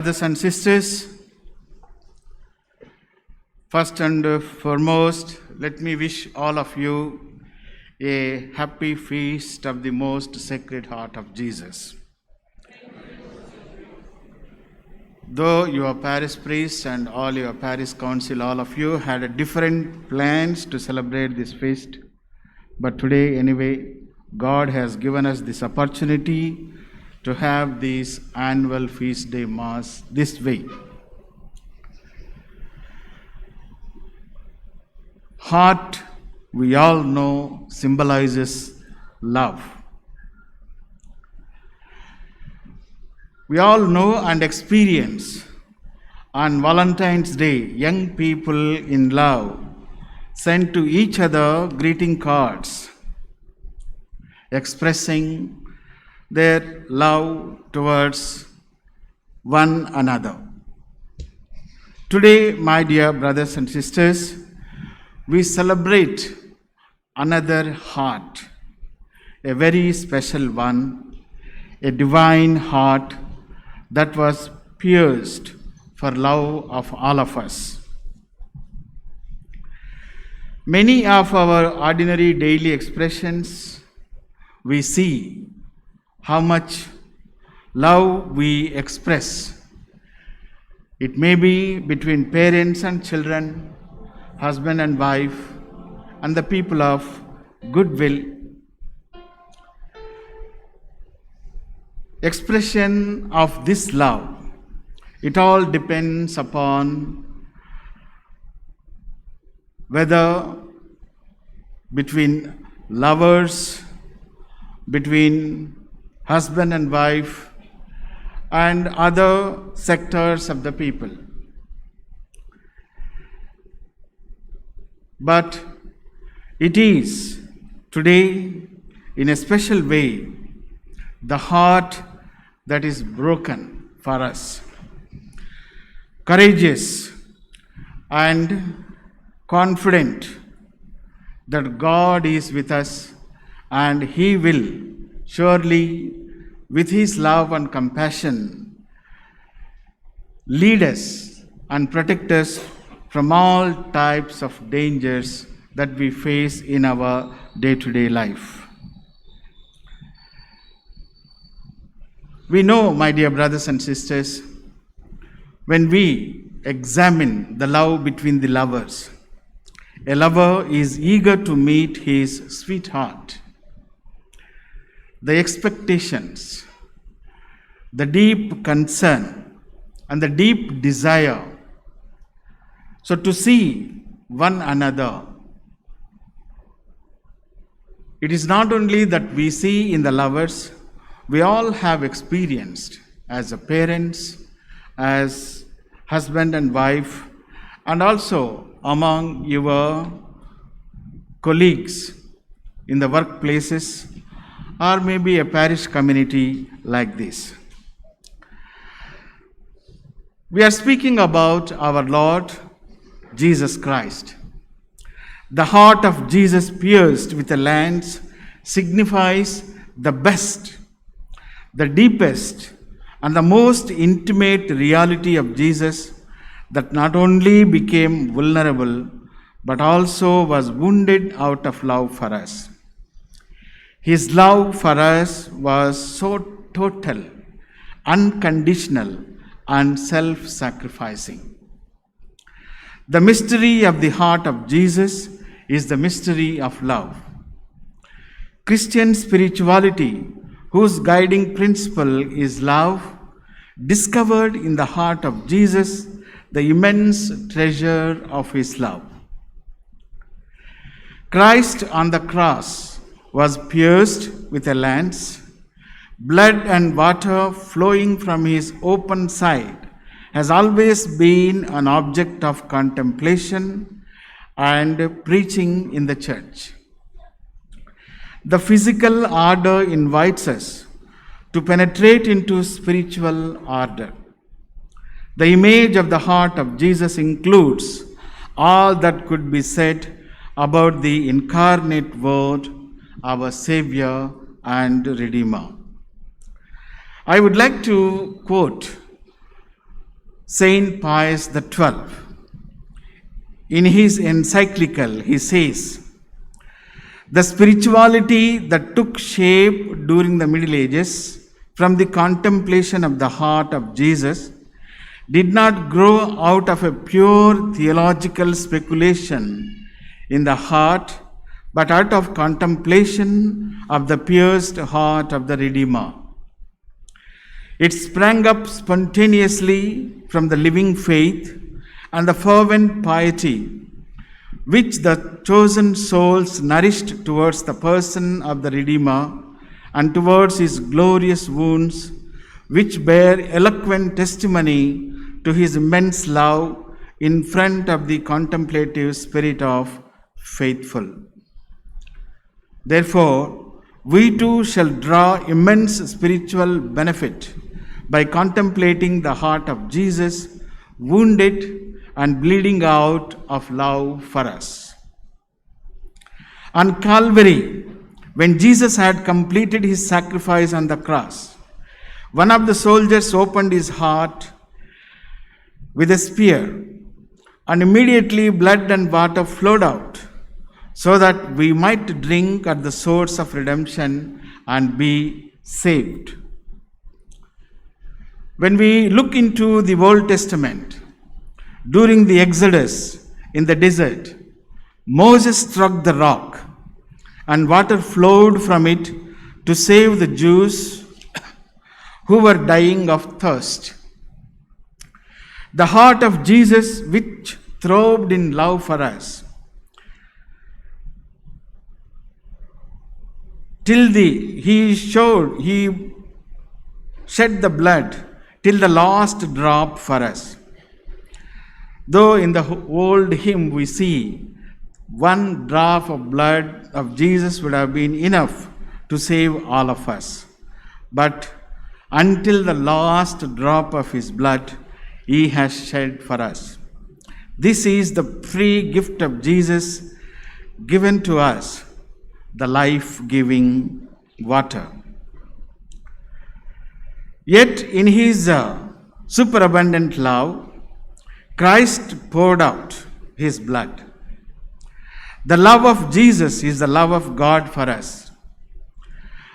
Brothers and sisters, first and foremost, let me wish all of you a happy feast of the most sacred heart of Jesus. Though your parish priest and all your parish council, all of you had different plans to celebrate this feast, but today anyway, God has given us this opportunity to have this annual feast day mass this way. Heart, we all know, symbolizes love. We all know and experience on Valentine's Day, young people in love send to each other greeting cards expressing their love towards one another. Today, my dear brothers and sisters, we celebrate another heart, a very special one, a divine heart that was pierced for love of all of us. Many of our ordinary daily expressions, we see how much love we express. It may be between parents and children, husband and wife, and the people of goodwill. Expression of this love, it all depends upon whether between lovers, between husband and wife, and other sectors of the people. But it is today, in a special way, the heart that is broken for us, courageous and confident that God is with us and He will surely, with His love and compassion, lead us and protect us from all types of dangers that we face in our day-to-day life. We know, my dear brothers and sisters, when we examine the love between the lovers, a lover is eager to meet his sweetheart. The expectations, the deep concern, and the deep desire. So to see one another, it is not only that we see in the lovers, we all have experienced as a parents, as husband and wife, and also among your colleagues in the workplaces, or maybe a parish community like this. We are speaking about our Lord Jesus Christ. The heart of Jesus pierced with a lance signifies the best, the deepest, and the most intimate reality of Jesus that not only became vulnerable, but also was wounded out of love for us. His love for us was so total, unconditional, and self-sacrificing. The mystery of the heart of Jesus is the mystery of love. Christian spirituality, whose guiding principle is love, discovered in the heart of Jesus the immense treasure of His love. Christ on the cross was pierced with a lance. Blood and water flowing from His open side has always been an object of contemplation and preaching in the church. The physical order invites us to penetrate into spiritual order. The image of the heart of Jesus includes all that could be said about the incarnate Word, our Savior and Redeemer. I would like to quote Saint Pius XII. In his encyclical, he says, the spirituality that took shape during the Middle Ages from the contemplation of the heart of Jesus did not grow out of a pure theological speculation in the heart, but out of contemplation of the pierced heart of the Redeemer. It sprang up spontaneously from the living faith and the fervent piety which the chosen souls nourished towards the person of the Redeemer and towards his glorious wounds, which bear eloquent testimony to his immense love in front of the contemplative spirit of faithful. Therefore, we too shall draw immense spiritual benefit by contemplating the heart of Jesus, wounded and bleeding out of love for us. On Calvary, when Jesus had completed his sacrifice on the cross, one of the soldiers opened his heart with a spear, and immediately blood and water flowed out, so that we might drink at the source of redemption and be saved. When we look into the Old Testament, during the Exodus in the desert, Moses struck the rock and water flowed from it to save the Jews who were dying of thirst. The heart of Jesus, which throbbed in love for us, he shed the blood till the last drop for us. Though in the old hymn we see one drop of blood of Jesus would have been enough to save all of us. But until the last drop of his blood, he has shed for us. This is the free gift of Jesus given to us, the life-giving water. Yet in his superabundant love, Christ poured out his blood. The love of Jesus is the love of God for us.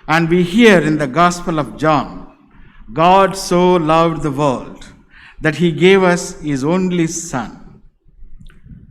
And we hear in the Gospel of John, God so loved the world that he gave us his only Son.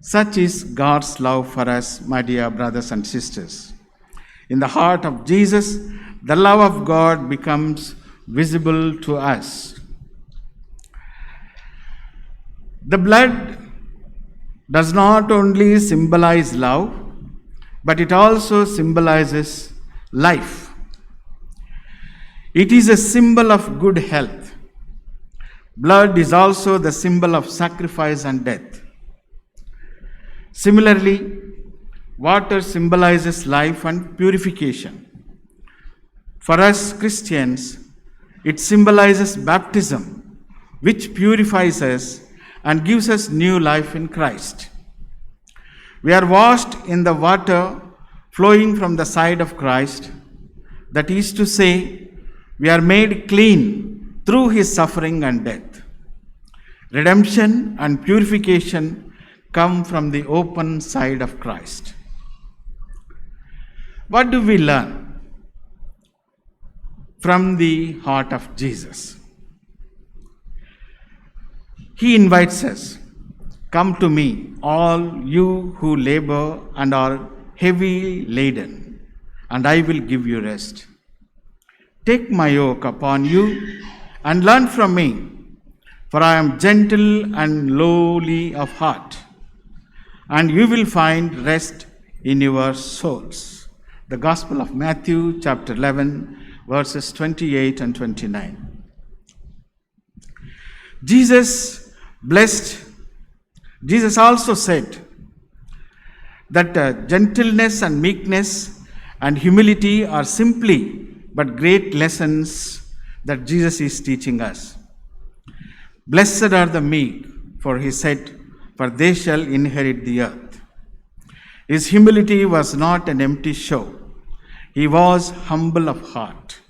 Such is God's love for us, my dear brothers and sisters. In the heart of Jesus, the love of God becomes visible to us. The blood does not only symbolize love, but it also symbolizes life. It is a symbol of good health. Blood is also the symbol of sacrifice and death. Similarly, water symbolizes life and purification. For us Christians, it symbolizes baptism, which purifies us and gives us new life in Christ. We are washed in the water flowing from the side of Christ. That is to say, we are made clean through his suffering and death. Redemption and purification come from the open side of Christ. What do we learn from the heart of Jesus? He invites us, come to me, all you who labor and are heavy laden, and I will give you rest. Take my yoke upon you and learn from me, for I am gentle and lowly of heart, and you will find rest in your souls. The Gospel of Matthew, chapter 11, verses 28 and 29. Jesus also said that gentleness and meekness and humility are simply but great lessons that Jesus is teaching us. Blessed are the meek, for he said, for they shall inherit the earth. His humility was not an empty show. He was humble of heart.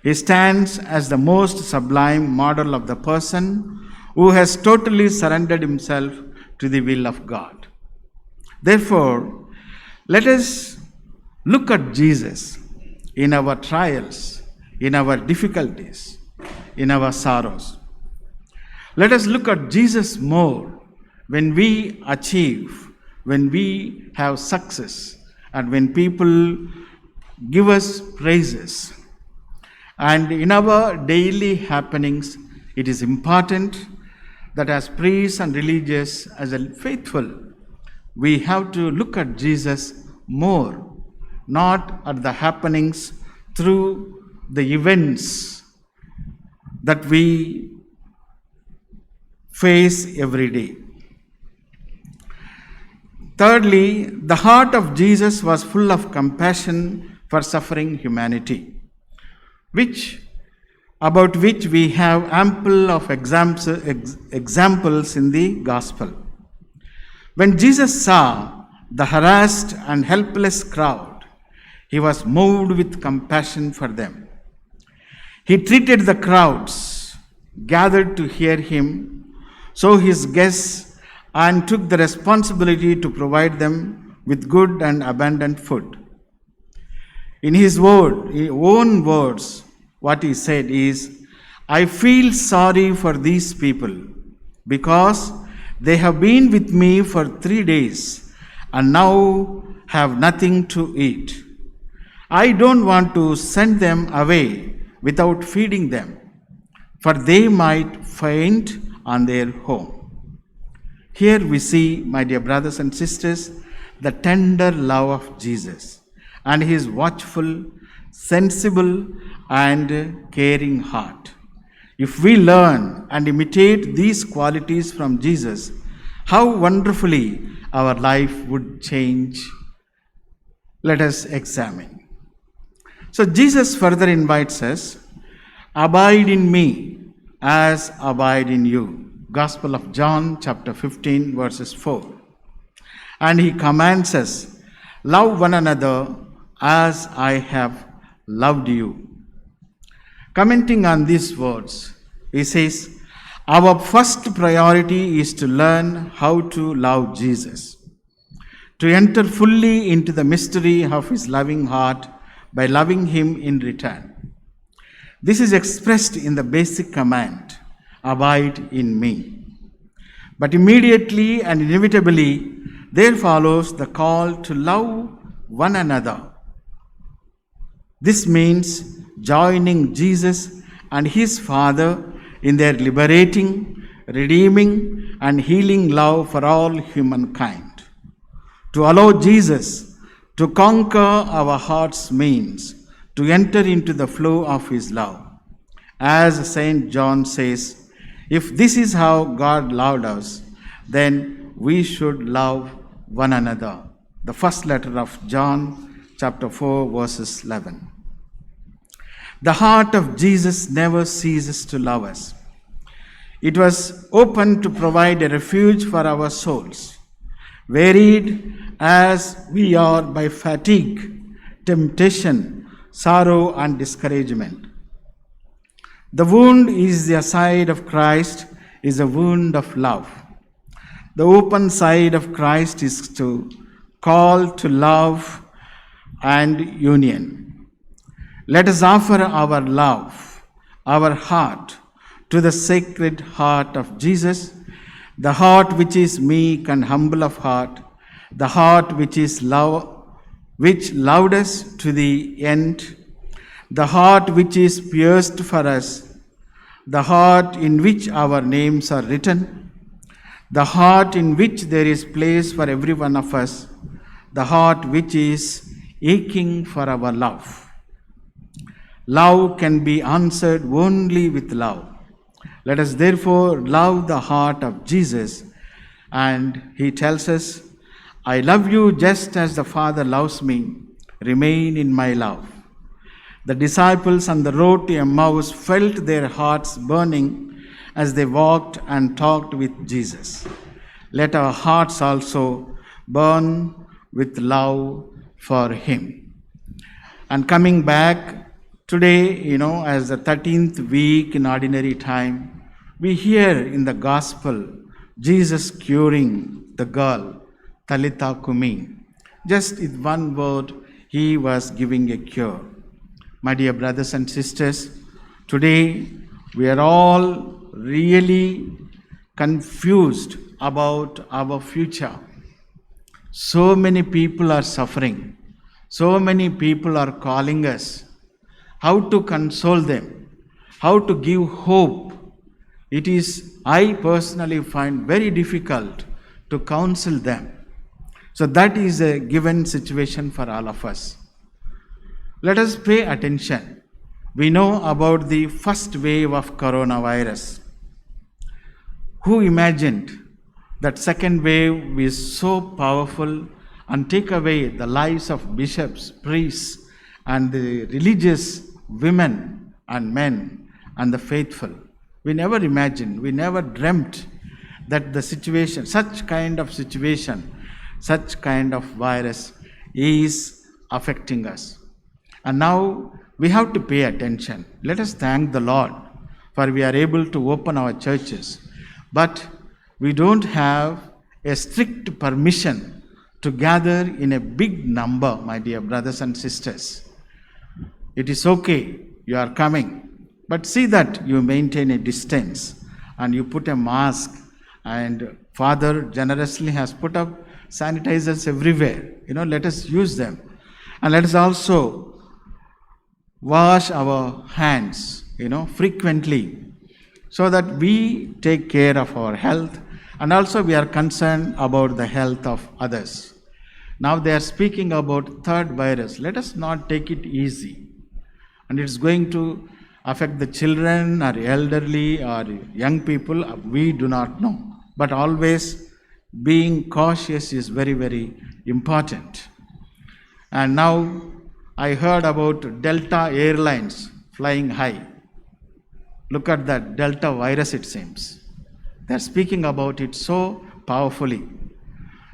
He stands as the most sublime model of the person who has totally surrendered himself to the will of God. Therefore, let us look at Jesus in our trials, in our difficulties, in our sorrows. Let us look at Jesus more when we achieve, when we have success, and when people give us praises. And in our daily happenings, it is important that as priests and religious, as a faithful, we have to look at Jesus more, not at the happenings through the events that we face every day. Thirdly, the heart of Jesus was full of compassion for suffering humanity, about which we have ample of examples in the gospel. When Jesus saw the harassed and helpless crowd, he was moved with compassion for them. He treated the crowds gathered to hear him, so his guests, and took the responsibility to provide them with good and abundant food. In his own words, what he said is, I feel sorry for these people because they have been with me for 3 days and now have nothing to eat. I don't want to send them away without feeding them, for they might faint on their home. Here we see, my dear brothers and sisters, the tender love of Jesus and his watchful, sensible, and caring heart. If we learn and imitate these qualities from Jesus, how wonderfully our life would change. Let us examine. So Jesus further invites us, abide in me as abide in you. Gospel of John chapter 15 verses 4. And he commands us, love one another as I have loved you. Commenting on these words, he says, our first priority is to learn how to love Jesus, to enter fully into the mystery of his loving heart by loving him in return. This is expressed in the basic command, abide in me. But immediately and inevitably, there follows the call to love one another. This means joining Jesus and his Father in their liberating, redeeming, and healing love for all humankind. To allow Jesus to conquer our hearts means to enter into the flow of his love. As St. John says, if this is how God loved us, then we should love one another. The first letter of John, chapter 4, verses 11. The heart of Jesus never ceases to love us. It was open to provide a refuge for our souls, wearied as we are by fatigue, temptation, sorrow, and discouragement. The wound is the side of Christ is a wound of love. The open side of Christ is to call to love and union. Let us offer our love, our heart, to the sacred heart of Jesus, the heart which is meek and humble of heart, the heart which is love, which loved us to the end, the heart which is pierced for us, the heart in which our names are written, the heart in which there is place for every one of us, the heart which is aching for our love. Love can be answered only with love. Let us therefore love the heart of Jesus. And he tells us, I love you just as the Father loves me. Remain in my love. The disciples on the road to Emmaus felt their hearts burning as they walked and talked with Jesus. Let our hearts also burn with love for him. And coming back today, as the 13th week in ordinary time, We hear in the gospel Jesus curing the girl, Talitha Kumi. Just in one word, he was giving a cure. My dear brothers and sisters, today we are all really confused about our future. So many people are suffering. So many people are calling us. How to console them? How to give hope? It is, I personally find very difficult to counsel them. So that is a given situation for all of us. Let us pay attention. We know about the first wave of coronavirus. Who imagined that second wave is so powerful and take away the lives of bishops, priests, and the religious women and men and the faithful? We never imagined, we never dreamt that the situation, such kind of situation, such kind of virus is affecting us. And now we have to pay attention. Let us thank the Lord for we are able to open our churches. But we don't have a strict permission to gather in a big number, my dear brothers and sisters. It is okay, you are coming. But see that you maintain a distance and you put a mask, and Father generously has put up sanitizers everywhere. Let us use them. And let us also wash our hands, frequently, so that we take care of our health, and also we are concerned about the health of others. Now they are speaking about third virus. Let us not take it easy. And it's going to affect the children or elderly or young people, we do not know. But always being cautious is very, very important. And now I heard about Delta Airlines flying high. Look at that Delta virus, it seems. They're speaking about it so powerfully.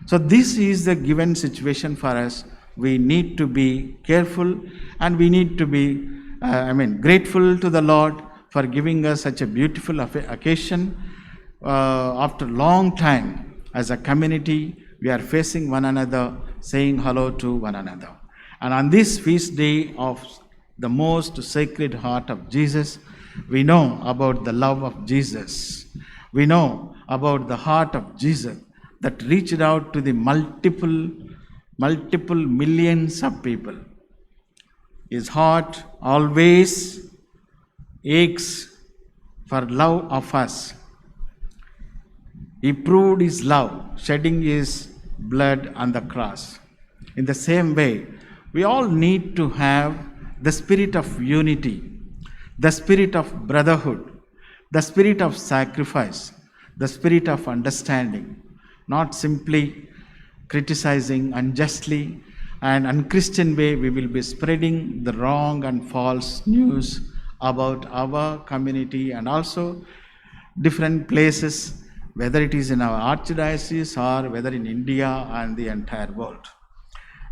So this is the given situation for us. We need to be careful and we need to be grateful to the Lord for giving us such a beautiful occasion. After a long time, as a community, we are facing one another, saying hello to one another. And on this feast day of the most sacred heart of Jesus, we know about the love of Jesus. We know about the heart of Jesus that reached out to the multiple millions of people. His heart always aches for love of us. He proved his love, shedding his blood on the cross. In the same way, we all need to have the spirit of unity, the spirit of brotherhood, the spirit of sacrifice, the spirit of understanding, not simply criticizing unjustly and unchristian way. We will be spreading the wrong and false news about our community and also different places, whether it is in our archdiocese or whether in India and the entire world.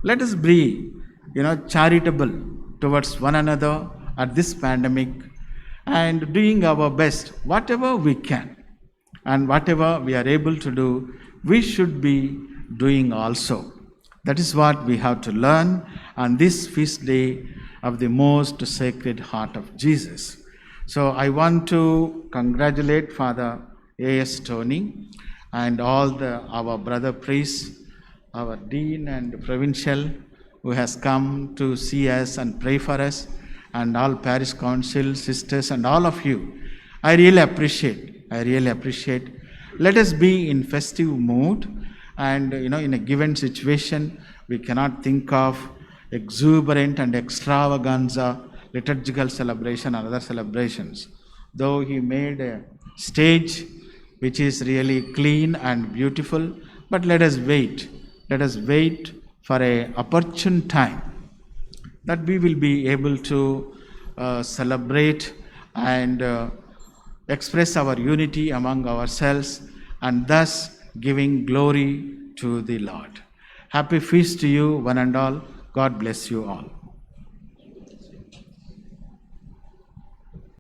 Let us be, charitable towards one another at this pandemic and doing our best, whatever we can and whatever we are able to do, we should be doing also. That is what we have to learn on this feast day of the most sacred heart of Jesus. So I want to congratulate Father A.S. Tony and all our brother priests, our dean and provincial who has come to see us and pray for us, and all parish council sisters and all of you. I really appreciate. Let us be in festive mood, and in a given situation we cannot think of exuberant and extravaganza liturgical celebration and other celebrations. Though he made a stage which is really clean and beautiful, but let us wait for a opportune time that we will be able to celebrate and express our unity among ourselves, and thus giving glory to the Lord. Happy feast to you, one and all. God bless you all.